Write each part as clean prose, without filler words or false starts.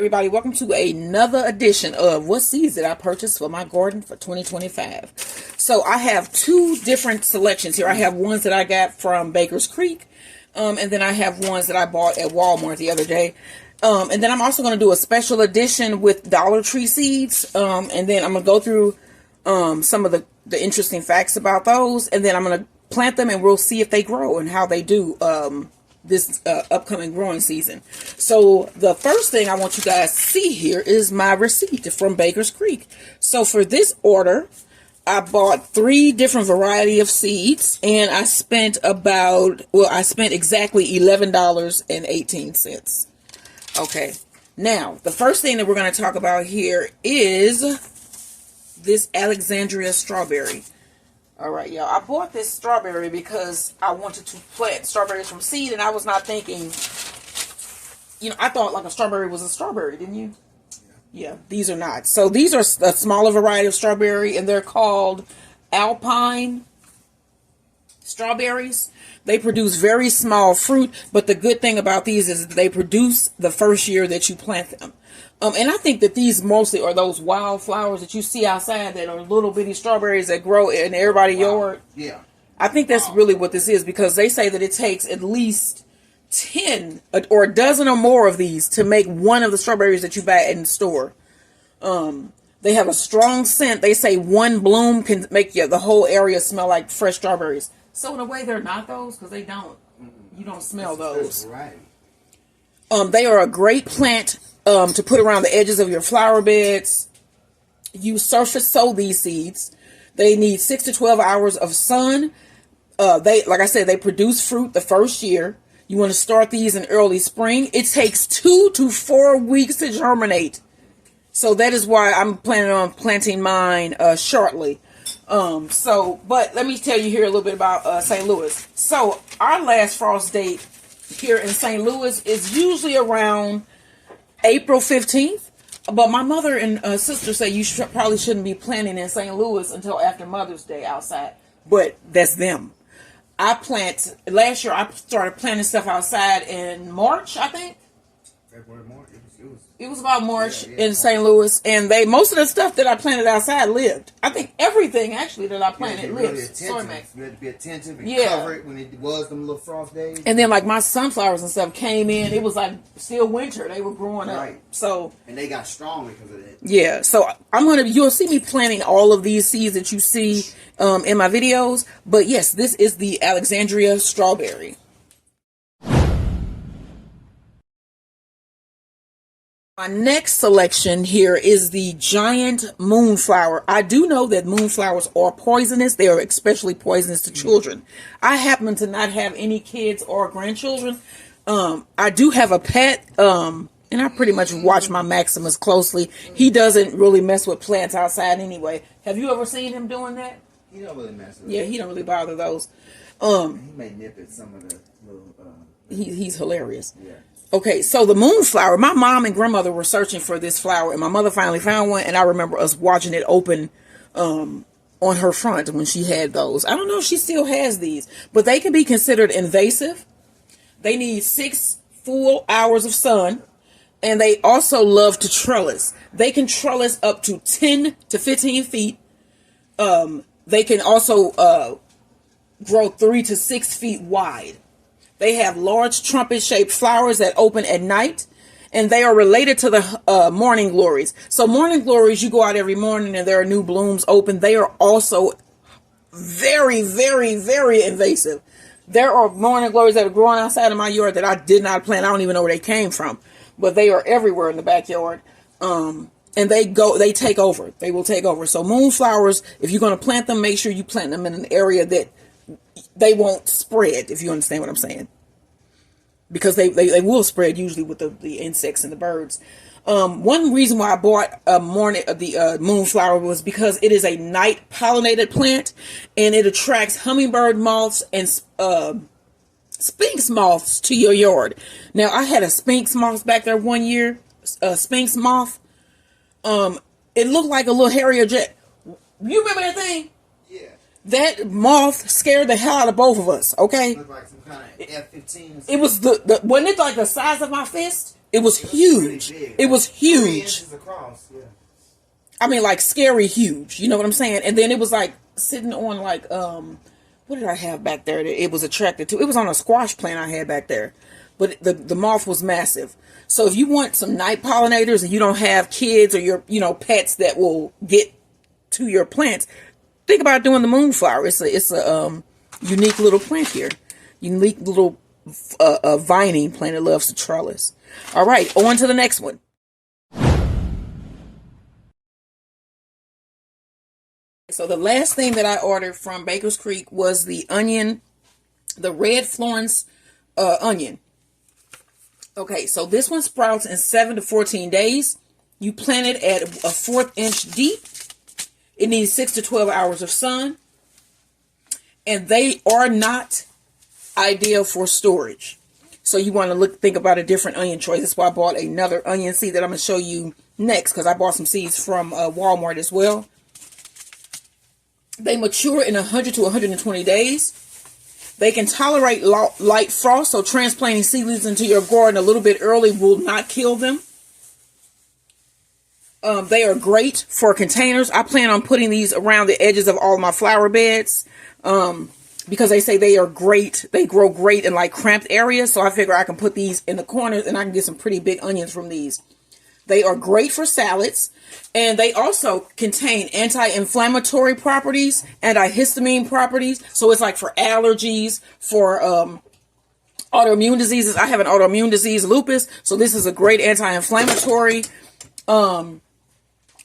everybody, welcome to another edition of what seeds did I purchase for my garden for 2025. So I have two different selections here. I have ones that I got from Baker's Creek, and then I have ones that I bought at Walmart the other day. And then I'm also going to do a special edition with Dollar Tree seeds, and then I'm going to go through some of the interesting facts about those, and then I'm going to plant them and we'll see if they grow and how they do this upcoming growing season. So the first thing I want you guys to see here is my receipt from Baker's Creek. So for this order, I bought 3 different variety of seeds, and I spent exactly $11.18. Okay, now the first thing that we're going to talk about here is this Alexandria strawberry. All right, y'all. I bought this strawberry because I wanted to plant strawberries from seed, and I was not thinking, I thought like a strawberry was a strawberry, didn't you? Yeah, these are not. So these are a smaller variety of strawberry, and they're called Alpine strawberries. They produce very small fruit, but the good thing about these is they produce the first year that you plant them. And I think that these mostly are those wildflowers that you see outside that are little bitty strawberries that grow in everybody's yard. Yeah. I think that's really what this is, because they say that it takes at least 10 or a dozen or more of these to make one of the strawberries that you buy in the store. They have a strong scent. They say one bloom can make the whole area smell like fresh strawberries. So in a way, they're not those, because they don't. You don't smell those. Right. They are a great plant to put around the edges of your flower beds. You surface sow these seeds. They need 6 to 12 hours of sun. Like I said, they produce fruit the first year. You want to start these in early spring. It takes 2 to 4 weeks to germinate. So that is why I'm planning on planting mine shortly. But let me tell you here a little bit about St. Louis. So our last frost date here in St. Louis is usually around April 15th. But my mother and sister say you probably shouldn't be planting in St. Louis until after Mother's Day outside. But that's them. Last year I started planting stuff outside in March, I think. February, March. It was about March in St. Louis, and most of the stuff that I planted outside lived. I think everything actually that I planted lives. You had to be attentive and cover it when it was them little frost days. And then like my sunflowers and stuff came in, it was like still winter. They were growing up. So and they got strong because of that. Yeah. So you'll see me planting all of these seeds that you see in my videos. But yes, this is the Alexandria strawberry. My next selection here is the giant moonflower. I do know that moonflowers are poisonous. They are especially poisonous to children. I happen to not have any kids or grandchildren. I do have a pet, and I pretty much watch my Maximus closely. He doesn't really mess with plants outside anyway. Have you ever seen him doing that? He don't really mess with Yeah, he don't really bother those. He may nip at some of the little... He's hilarious. Yeah. Okay, so the moonflower, my mom and grandmother were searching for this flower, and my mother finally found one, and I remember us watching it open on her front when she had those. I don't know if she still has these, but they can be considered invasive. They need 6 full hours of sun, and they also love to trellis. They can trellis up to 10 to 15 feet. They can also grow 3 to 6 feet wide. They have large trumpet-shaped flowers that open at night, and they are related to the morning glories. So morning glories, you go out every morning and there are new blooms open. They are also very, very, very invasive. There are morning glories that are growing outside of my yard that I did not plant. I don't even know where they came from, but they are everywhere in the backyard. And they take over. They will take over. So moonflowers, if you're going to plant them, make sure you plant them in an area that they won't spread, if you understand what I'm saying. Because they will spread usually with the insects and the birds. One reason why I bought the moonflower was because it is a night pollinated plant, and it attracts hummingbird moths and sphinx moths to your yard. Now, I had a sphinx moth back there one year. A sphinx moth. It looked like a little Harrier jet. You remember that thing? Yeah. That moth scared the hell out of both of us. Okay. Looked like some kind of F-15. It was the wasn't it like the size of my fist? It was huge. It was huge. 3 inches across. Yeah. I mean, like scary huge. You know what I'm saying? And then it was like sitting on like what did I have back there that it was attracted to? It was on a squash plant I had back there. But the moth was massive. So if you want some night pollinators and you don't have kids or your pets that will get to your plants, think about doing the moonflower. It's a unique little plant here. Unique little vining plant that loves to trellis. All right, on to the next one. So the last thing that I ordered from Baker's Creek was the onion, the red Florence onion. Okay, so this one sprouts in 7 to 14 days. You plant it at a 1/4 inch deep. It needs 6 to 12 hours of sun. And they are not ideal for storage. So you want to think about a different onion choice. That's why I bought another onion seed that I'm going to show you next, because I bought some seeds from Walmart as well. They mature in 100 to 120 days. They can tolerate light frost, so transplanting seedlings into your garden a little bit early will not kill them. They are great for containers. I plan on putting these around the edges of all my flower beds because they say they are great. They grow great in like cramped areas, so I figure I can put these in the corners and I can get some pretty big onions from these. They are great for salads, and they also contain anti-inflammatory properties, antihistamine properties. So it's like for allergies, for autoimmune diseases. I have an autoimmune disease, lupus, so this is a great anti-inflammatory.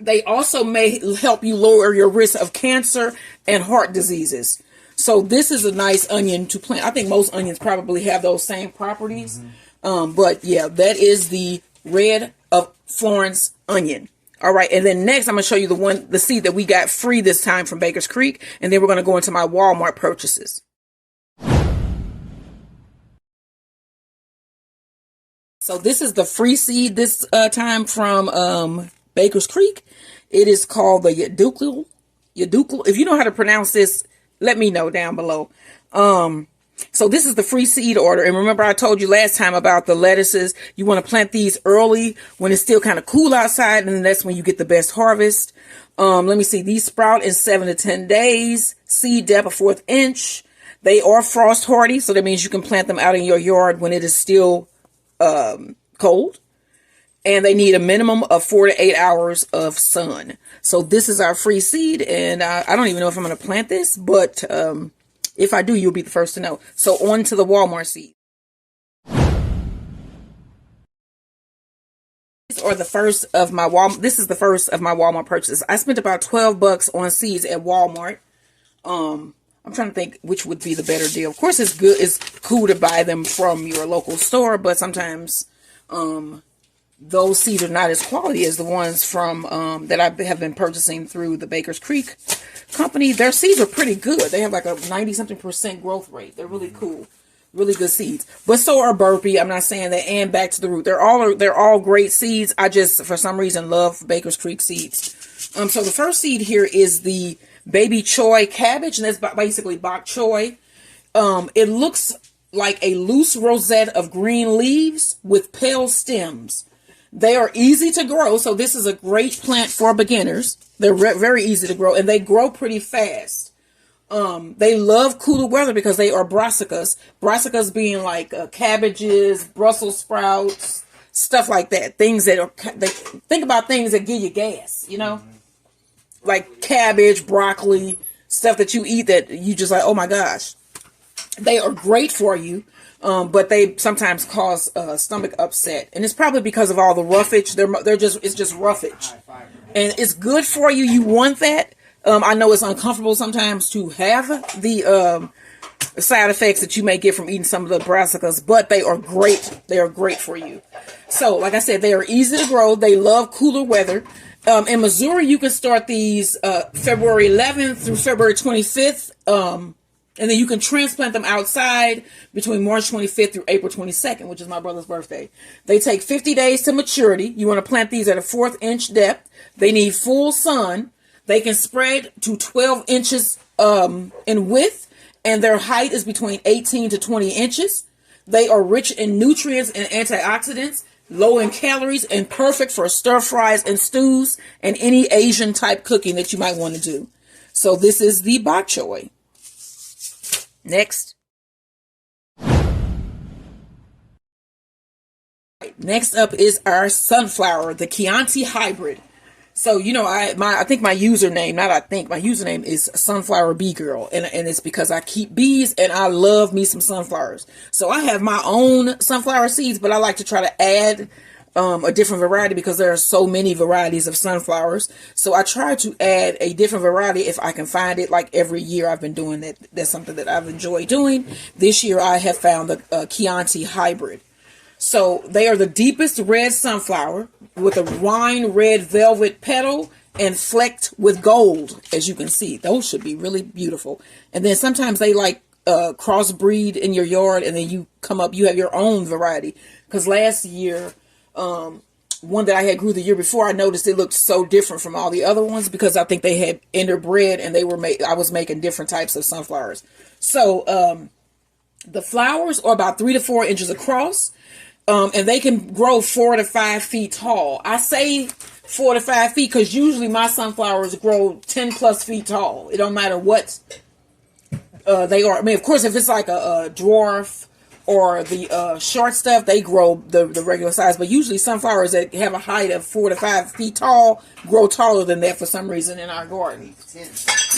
They also may help you lower your risk of cancer and heart diseases. So this is a nice onion to plant. I think most onions probably have those same properties. But yeah, that is the red of Florence onion. All right, and then next I'm going to show you the seed that we got free this time from Baker's Creek, and then we're going to go into my Walmart purchases. So this is the free seed this time from Baker's Creek. It is called the Yadukel. If you know how to pronounce this, let me know down below. So this is the free seed order. And remember, I told you last time about the lettuces. You want to plant these early when it's still kind of cool outside, and then that's when you get the best harvest. Let me see. These sprout in 7 to 10 days. Seed depth a 1/4 inch. They are frost hardy, so that means you can plant them out in your yard when it is still cold. And they need a minimum of 4 to 8 hours of sun. So this is our free seed, and I don't even know if I'm going to plant this, but if I do, you'll be the first to know. So on to the Walmart seed. This is the first of my Walmart purchases. I spent about $12 on seeds at Walmart. I'm trying to think which would be the better deal. Of course, it's good. It's cool to buy them from your local store, but sometimes those seeds are not as quality as the ones from that I have been purchasing through the Baker's Creek company. Their seeds are pretty good. They have like a 90-something% growth rate. They're really cool. Really good seeds. But so are Burpee. I'm not saying that, and Back to the Root. They're all great seeds. I just, for some reason, love Baker's Creek seeds. So the first seed here is the baby choy cabbage, and that's basically bok choy. It looks like a loose rosette of green leaves with pale stems. They are easy to grow, so this is a great plant for beginners. They're very easy to grow, and they grow pretty fast. They love cooler weather because they are brassicas. Brassicas being like cabbages, Brussels sprouts, stuff like that. Things that are, think about things that give you gas, you know? Like cabbage, broccoli, stuff that you eat that you just like, oh my gosh. They are great for you. But they sometimes cause stomach upset, and it's probably because of all the roughage. It's just roughage, and it's good for you. You want that. I know it's uncomfortable sometimes to have the side effects that you may get from eating some of the brassicas, but they are great. They are great for you. So, like I said, they are easy to grow. They love cooler weather. In Missouri, you can start these February 11th through February 25th. And then you can transplant them outside between March 25th through April 22nd, which is my brother's birthday. They take 50 days to maturity. You want to plant these at a 1/4 inch depth. They need full sun. They can spread to 12 inches in width, and their height is between 18 to 20 inches. They are rich in nutrients and antioxidants, low in calories, and perfect for stir fries and stews and any Asian type cooking that you might want to do. So this is the bok choy. Next. Next up is our sunflower, the Chianti hybrid. So, you know, I think my username is Sunflower Bee Girl. And it's because I keep bees and I love me some sunflowers. So I have my own sunflower seeds, but I like to try to add a different variety because there are so many varieties of sunflowers. So I try to add a different variety if I can find it. Like every year I've been doing that. That's something that I've enjoyed doing. This year I have found the Chianti hybrid. So they are the deepest red sunflower with a wine red velvet petal and flecked with gold, as you can see. Those should be really beautiful. And then sometimes they like crossbreed in your yard, and then you have your own variety. Because last year, one that I had grew the year before, I noticed it looked so different from all the other ones because I think they had interbred and I was making different types of sunflowers. So the flowers are about 3 to 4 inches across. And they can grow 4 to 5 feet tall. I say 4 to 5 feet because usually my sunflowers grow 10 plus feet tall. It don't matter what they are. I mean, of course, if it's like a dwarf or the short stuff, they grow the regular size. But usually sunflowers that have a height of 4 to 5 feet tall grow taller than that for some reason in our garden.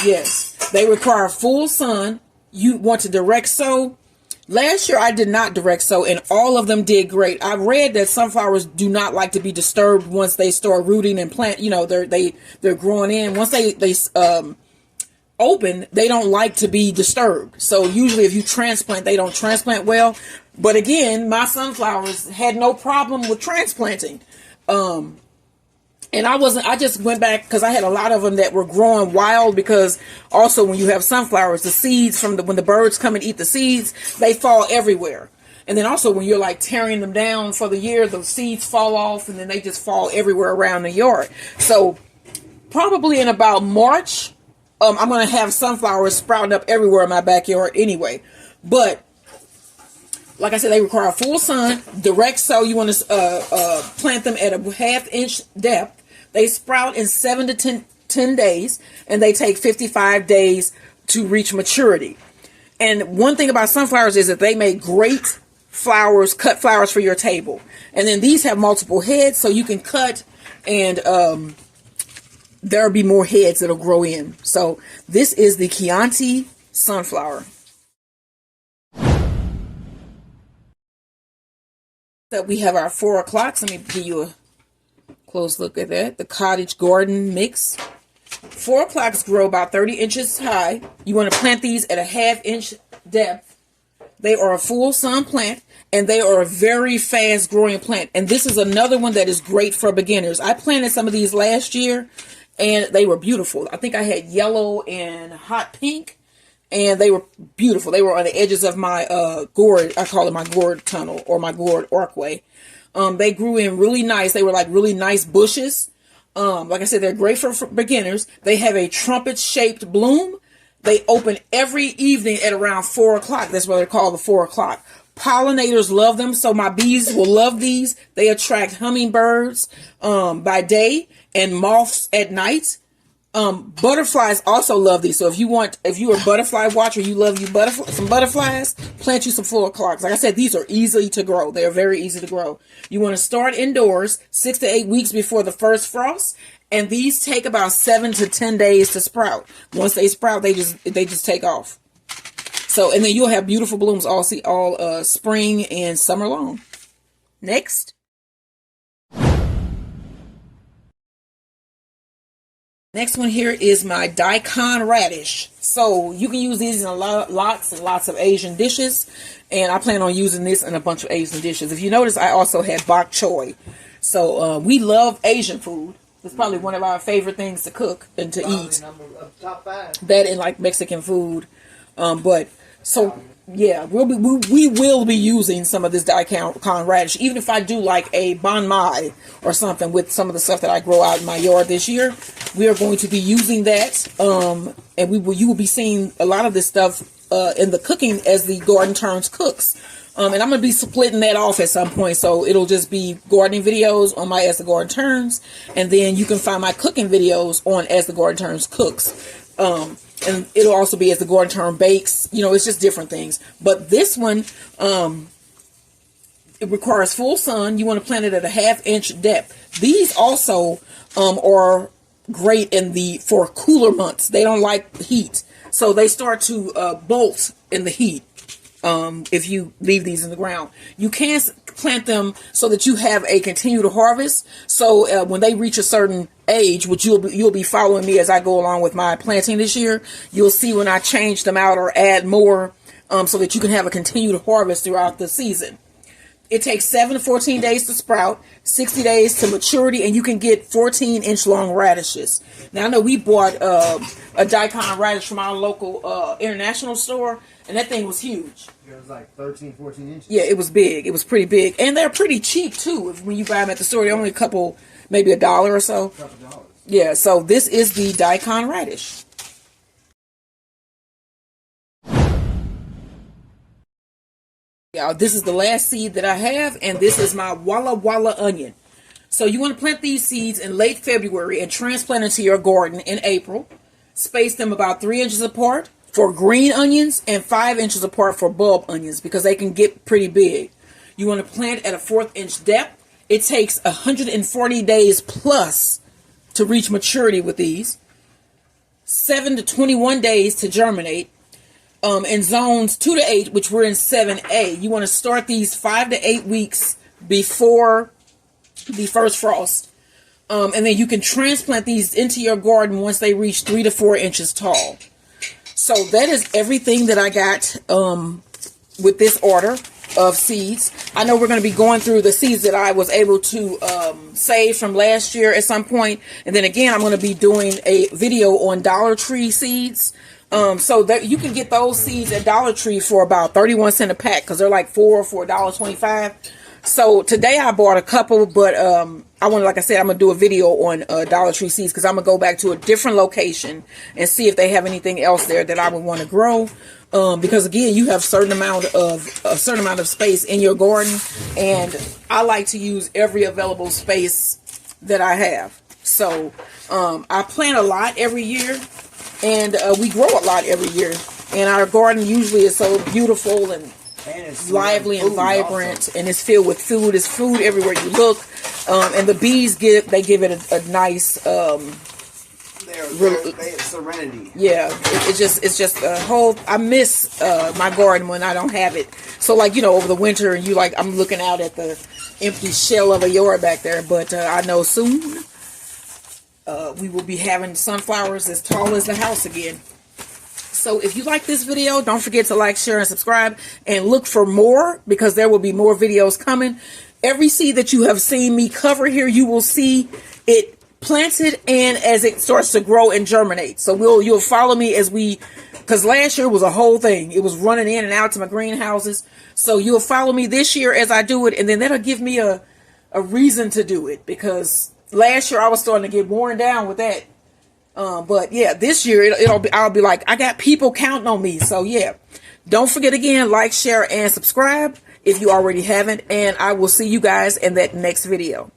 Yes, they require full sun. You want to direct sow. Last year, I did not direct sow, and all of them did great. I read that sunflowers do not like to be disturbed once they start rooting and plant. You know, they're growing in. Once they open, they don't like to be disturbed. So usually, if you transplant, they don't transplant well. But again, my sunflowers had no problem with transplanting. And I just went back because I had a lot of them that were growing wild because also when you have sunflowers, the seeds when the birds come and eat the seeds, they fall everywhere. And then also when you're like tearing them down for the year, the seeds fall off and then they just fall everywhere around the yard. So probably in about March, I'm going to have sunflowers sprouting up everywhere in my backyard anyway. But like I said, they require full sun, direct sow. You want to plant them at a 1/2 inch depth. They sprout in 7 to 10 days, and they take 55 days to reach maturity. And one thing about sunflowers is that they make great flowers, cut flowers for your table. And then these have multiple heads, so you can cut, and there'll be more heads that'll grow in. So this is the Chianti sunflower. That we have our 4 o'clocks. Let me give you a close look at that. The cottage garden mix. 4 o'clocks grow about 30 inches high. You want to plant these at a 1/2 inch depth. They are a full sun plant, and they are a very fast growing plant. And this is another one that is great for beginners. I planted some of these last year, and they were beautiful. I think I had yellow and hot pink. And they were beautiful. They were on the edges of my gourd. I call it my gourd tunnel or my gourd archway. They grew in really nice. They were like really nice bushes. Like I said, they're great for beginners. They have a trumpet-shaped bloom. They open every evening at around 4 o'clock. That's why they're called the 4 o'clock. Pollinators love them, so my bees will love these. They attract hummingbirds by day and moths at night. Butterflies also love these. So if you're a butterfly watcher, you love some butterflies, plant you some 4 o'clocks. Like I said, these are easy to grow. They're very easy to grow. You want to start indoors 6 to 8 weeks before the first frost. And these take about 7 to 10 days to sprout. Once they sprout, they just take off. So, and then you'll have beautiful blooms all spring and summer long. Next. Next one here is my daikon radish. So you can use these in lots and lots of Asian dishes. And I plan on using this in a bunch of Asian dishes. If you notice, I also had bok choy. So we love Asian food. It's probably one of our favorite things to cook and to eat. Top 5. That and like Mexican food. But So yeah, we will be using some of this daikon radish, even if I do like a banh mi or something with some of the stuff that I grow out in my yard this year. We are going to be using that, and you will be seeing a lot of this stuff in the cooking as the Garden Turns cooks. And I'm going to be splitting that off at some point, so it'll just be gardening videos on my As the Garden Turns, and then you can find my cooking videos on As the Garden Turns cooks. And it'll also be As the Garden Turn bakes. You know, it's just different things. But this one, it requires full sun. You want to plant it at a 1/2 inch depth. These also are great for cooler months. They don't like heat, so they start to bolt in the heat. If you leave these in the ground, you can plant them so that you have a continued harvest. So when they reach a certain age, which you'll be following me as I go along with my planting this year, you'll see when I change them out or add more, so that you can have a continued harvest throughout the season. It takes 7 to 14 days to sprout, 60 days to maturity, and you can get 14-inch long radishes. Now, I know we bought a daikon radish from our local international store, and that thing was huge. It was like 13, 14 inches. Yeah, it was big. It was pretty big. And they're pretty cheap, too. When you buy them at the store, they're only a couple, maybe $1 or so. A couple dollars. Yeah, so this is the daikon radish. Yeah, this is the last seed that I have, and this is my Walla Walla onion. So you want to plant these seeds in late February and transplant into your garden in April. Space them about 3 inches apart for green onions and 5 inches apart for bulb onions, because they can get pretty big. You want to plant at a 1/4 inch depth. It takes 140 days plus to reach maturity with these. 7 to 21 days to germinate. In zones 2 to 8, which we're in 7A, you want to start these 5 to 8 weeks before the first frost. And then you can transplant these into your garden once they reach 3 to 4 inches tall. So that is everything that I got with this order of seeds. I know we're going to be going through the seeds that I was able to save from last year at some point. And then again, I'm going to be doing a video on Dollar Tree seeds. So that you can get those seeds at Dollar Tree for about 31 cents a pack, because they're like $4 for $1.25. So today I bought a couple, but like I said, I'm gonna do a video on Dollar Tree seeds, because I'm gonna go back to a different location and see if they have anything else there that I would want to grow. Because again, you have a certain amount of space in your garden, and I like to use every available space that I have. So I plant a lot every year. And we grow a lot every year. And our garden usually is so beautiful and it's lively and vibrant. Also. And it's filled with food. It's food everywhere you look. And the bees give it a nice serenity. Yeah. It's just a whole, I miss my garden when I don't have it. So like, over the winter, and I'm looking out at the empty shell of a yard back there. But I know soon we will be having sunflowers as tall as the house again. So if you like this video, don't forget to like, share, and subscribe, and look for more, because there will be more videos coming. Every seed that you have seen me cover here, you will see it planted and as it starts to grow and germinate. So you'll follow me because last year was a whole thing. It was running in and out to my greenhouses. So you'll follow me this year as I do it, and then that'll give me a reason to do it, because last year I was starting to get worn down with that. But yeah, this year I'll be like, I got people counting on me. So yeah, don't forget again, like, share, and subscribe if you already haven't. And I will see you guys in that next video.